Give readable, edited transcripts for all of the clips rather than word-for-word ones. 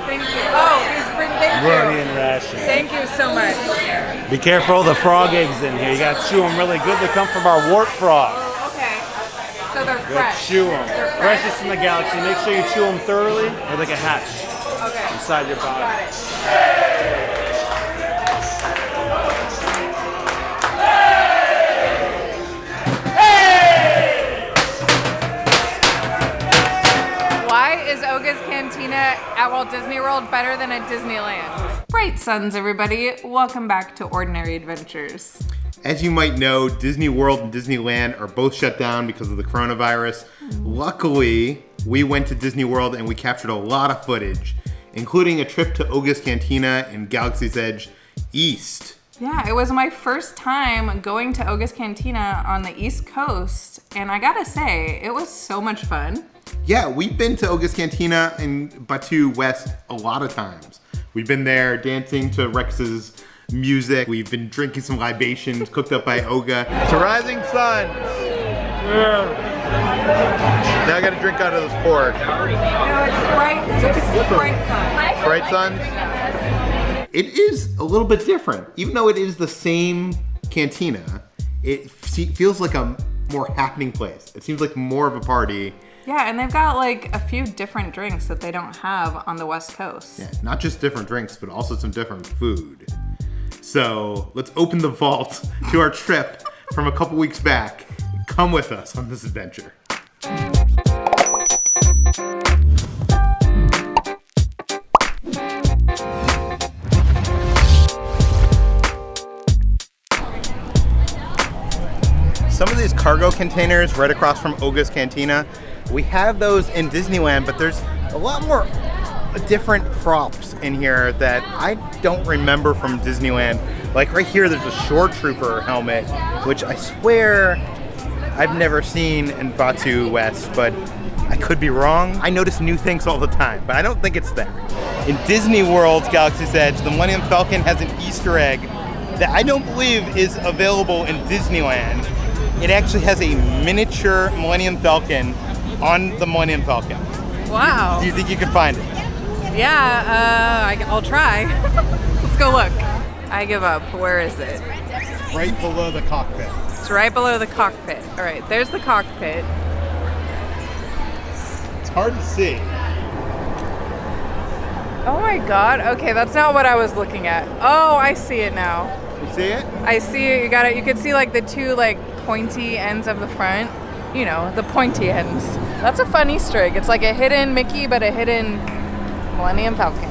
Thank you. Oh, thank you. Rodian ration. Thank you so much. Be careful of the frog eggs in here. You gotta chew them really good. They come from our wart frog. Oh, okay. So they're Good, fresh. chew them. They're fresh. Freshest in the galaxy. Make sure you chew them thoroughly or they can hatch inside your body. Got it. Why is Oga's Cantina at Walt Disney World better than at Disneyland? Right, sons, everybody. Welcome back to Ordinary Adventures. As you might know, Disney World and Disneyland are both shut down because of the coronavirus. Luckily, we went to Disney World and we captured a lot of footage, including a trip to Oga's Cantina in Galaxy's Edge East. Yeah, it was my first time going to Oga's Cantina on the East Coast, and I gotta say, it was so much fun. Yeah, we've been to Oga's Cantina in Batuu West a lot of times. We've been there dancing to Rex's music. We've been drinking some libations cooked up by Oga. It's a rising sun. Now I gotta drink out of this pork. No, it's bright sun. Bright sun? It is a little bit different. Even though it is the same cantina, it feels like a more happening place. It seems like more of a party. Yeah, and they've got like a few different drinks that they don't have on the West Coast. Yeah, not just different drinks, but also some different food. So let's open the vault to our trip from a couple weeks back. Come with us on this adventure. Some of these cargo containers right across from Oga's Cantina, we have those in Disneyland, but there's a lot more different props in here that I don't remember from Disneyland. Like right here, there's a Shore Trooper helmet, which I swear I've never seen in Batuu West, but I could be wrong. I notice new things all the time, but I don't think it's there. In Disney World's Galaxy's Edge, the Millenium Falcon has an Easter egg that I don't believe is available in Disneyland. It actually has a miniature Millenium Falcon on the Millenium Falcon. Wow. Do you think you can find it? Yeah, I'll try. Let's go look. I give up. Where is it? Right below the cockpit. It's right below the cockpit. All right, there's the cockpit. It's hard to see. Oh my God. Okay, that's not what I was looking at. Oh, I see it now. You see it? I see it. You got it. You can see like the two like pointy ends of the front. You know, the pointy ends. That's a fun Easter egg. It's like a hidden Mickey, but a hidden Millenium Falcon.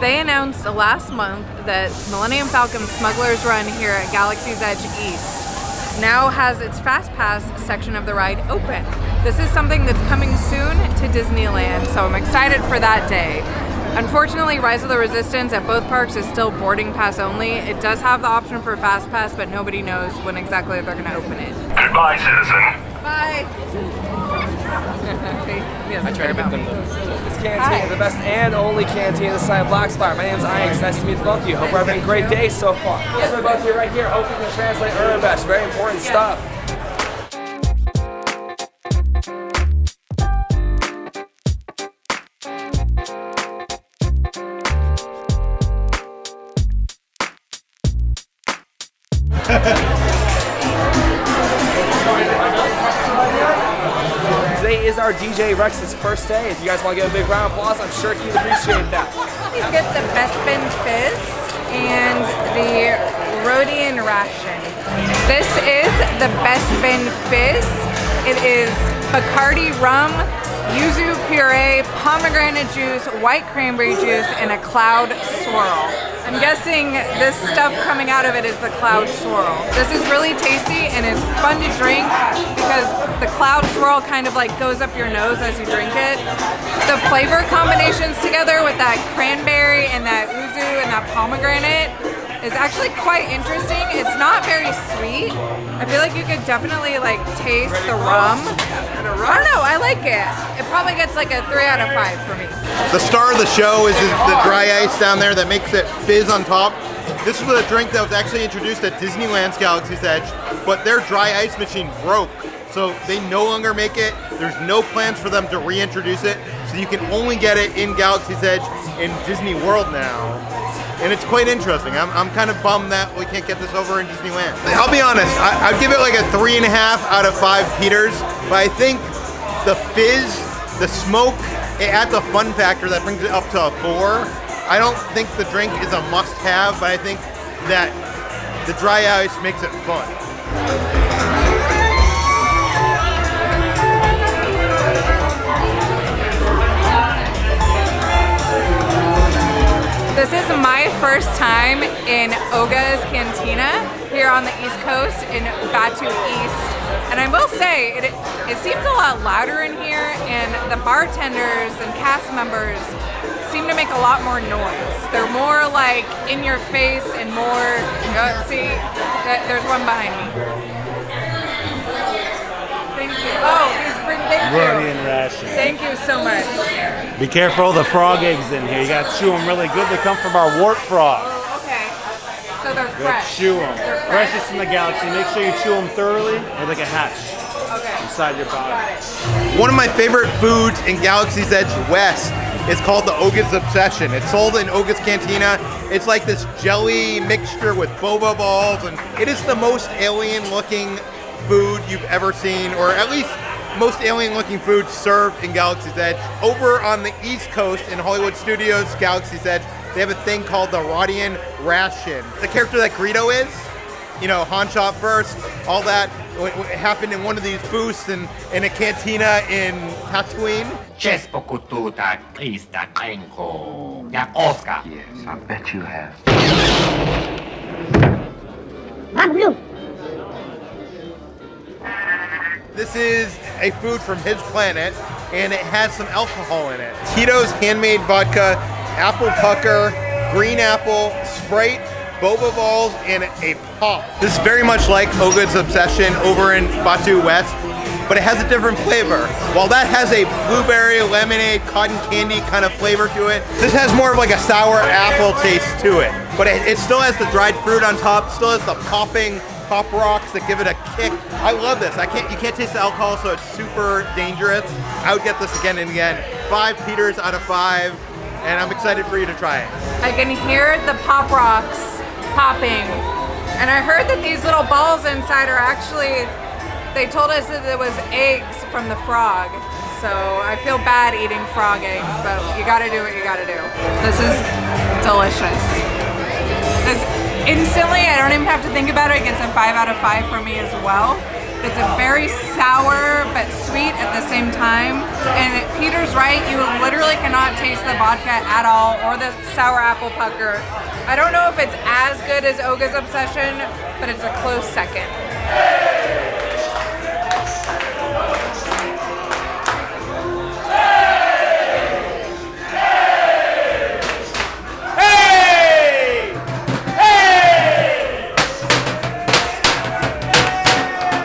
They announced last month that Millenium Falcon Smuggler's Run here at Galaxy's Edge East now has its Fast Pass section of the ride open. This is something that's coming soon to Disneyland, so I'm excited for that day. Unfortunately, Rise of the Resistance at both parks is still boarding pass only. It does have the option for Fast Pass, but nobody knows when exactly they're going to open it. Goodbye, citizen. Bye. I try to make them This cantina, the best and only cantina this side of Black Spire. My name is Ike. Nice to meet both of you. Hope we're having a great day so far. Yes, we're both here right here. Hope we can translate Urban. Very important stuff. Today is our DJ Rex's first day. If you guys want to give a big round of applause, I'm sure he'd appreciate that. Please get the Bespin Fizz and the Rodian Ration. This is the Bespin Fizz. It is Bacardí rum, Yuzu puree, pomegranate juice, white cranberry juice, and a cloud swirl. I'm guessing this stuff coming out of it is the cloud swirl. This is really tasty and it's fun to drink because the cloud swirl kind of like goes up your nose as you drink it. The flavor combinations together with that cranberry and that yuzu and that pomegranate is actually quite interesting. It's not very sweet. I feel like you could definitely like taste the rum. I don't know, I like it. It probably gets like a 3 out of 5 for me. The star of the show is the dry ice down there that makes it fizz on top. This was a drink that was actually introduced at Disneyland's Galaxy's Edge, but their dry ice machine broke. So they no longer make it. There's no plans for them to reintroduce it. So you can only get it in Galaxy's Edge in Disney World now. And it's quite interesting. I'm kind of bummed that we can't get this over in Disneyland. I'll be honest, I'd give it like a 3.5 out of 5 Peters, but I think the fizz, the smoke, it adds a fun factor that brings it up to a 4. I don't think the drink is a must-have, but I think that the dry ice makes it fun. This is my first time in Oga's Cantina here on the East Coast in Batuu East. And I will say, it seems a lot louder in here, and the bartenders and cast members seem to make a lot more noise. They're more like in your face and more, see, there's one behind me. Thank you. Oh, thank you. Rodian Ration. Thank you so much. Be careful of the frog eggs in here. You got to chew them really good. They come from our wart frog. Oh, okay. So they're You fresh. chew them. They're fresh. Freshest in the galaxy. Make sure you chew them thoroughly or they can hatch Okay. inside your body. Got it. One of my favorite foods in Galaxy's Edge West is called the Oga's Obsession. It's sold in Oga's Cantina. It's like this jelly mixture with boba balls, and it is the most alien-looking food you've ever seen, or at least most alien-looking food served in Galaxy's Edge. Over on the East Coast in Hollywood Studios, Galaxy's Edge, they have a thing called the Rodian Ration. The character that Greedo is, you know, Han shot first, all that happened in one of these booths in a cantina in Tatooine. Yes, I bet you have. This is a food from his planet, and it has some alcohol in it. Tito's Handmade Vodka, apple pucker, green apple, Sprite, boba balls, and a pop. This is very much like Oga's Obsession over in Batuu West, but it has a different flavor. While that has a blueberry, lemonade, cotton candy kind of flavor to it, this has more of like a sour apple taste to it. But it still has the dried fruit on top, still has the popping pop rocks that give it a kick. I love this. You can't taste the alcohol, so it's super dangerous. I would get this again and again. 5 Peters out of 5, and I'm excited for you to try it. I can hear the pop rocks popping, and I heard that these little balls inside are actually, they told us that it was eggs from the frog. So I feel bad eating frog eggs, but you gotta do what you gotta do. This is delicious. This instantly, I don't even have to think about it, it gets a 5 out of 5 for me as well. It's a very sour but sweet at the same time. And Peter's right, you literally cannot taste the vodka at all or the sour apple pucker. I don't know if it's as good as Oga's Obsession, but it's a close second.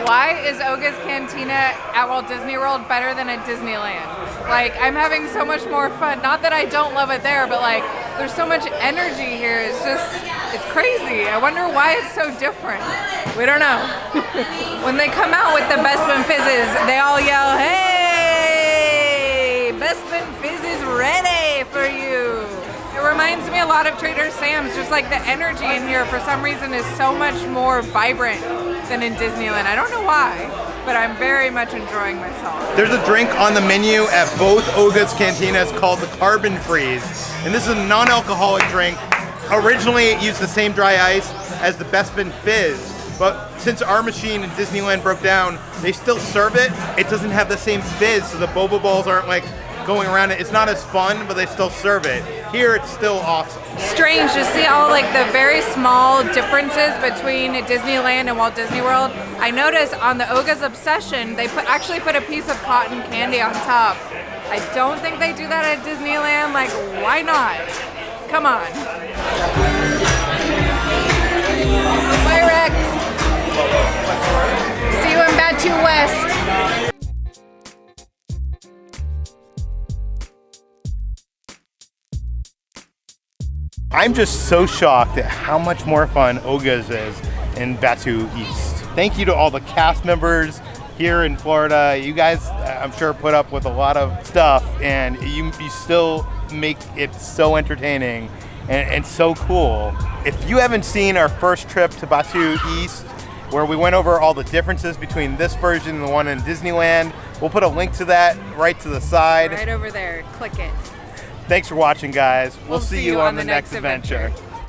Why is Oga's Cantina at Walt Disney World better than at Disneyland? Like, I'm having so much more fun. Not that I don't love it there, but like, there's so much energy here. It's just, it's crazy. I wonder why it's so different. We don't know. When they come out with the Bespin Fizzes, they all yell, "Hey, Bespin Fizz is ready for you." It reminds me a lot of Trader Sam's, just like the energy in here for some reason is so much more vibrant than in Disneyland. I don't know why, but I'm very much enjoying myself. There's a drink on the menu at both Oga's Cantinas called the Carbon Freeze, and this is a non-alcoholic drink. Originally, it used the same dry ice as the Bespin Fizz, but since our machine in Disneyland broke down, they still serve it. It doesn't have the same fizz, so the boba balls aren't like going around it. It's not as fun, but they still serve it. Here, it's still awesome. Strange to see all like the very small differences between Disneyland and Walt Disney World. I noticed on the Oga's Obsession, they actually put a piece of cotton candy on top. I don't think they do that at Disneyland. Like, why not? Come on. Bye, Rex. See you in Batuu West. I'm just so shocked at how much more fun Oga's is in Batuu East. Thank you to all the cast members here in Florida. You guys I'm sure put up with a lot of stuff, and you still make it so entertaining and so cool. If you haven't seen our first trip to Batuu East, where we went over all the differences between this version and the one in Disneyland, we'll put a link to that right to the side. Right over there. Click it. Thanks for watching, guys. We'll see you on the next adventure.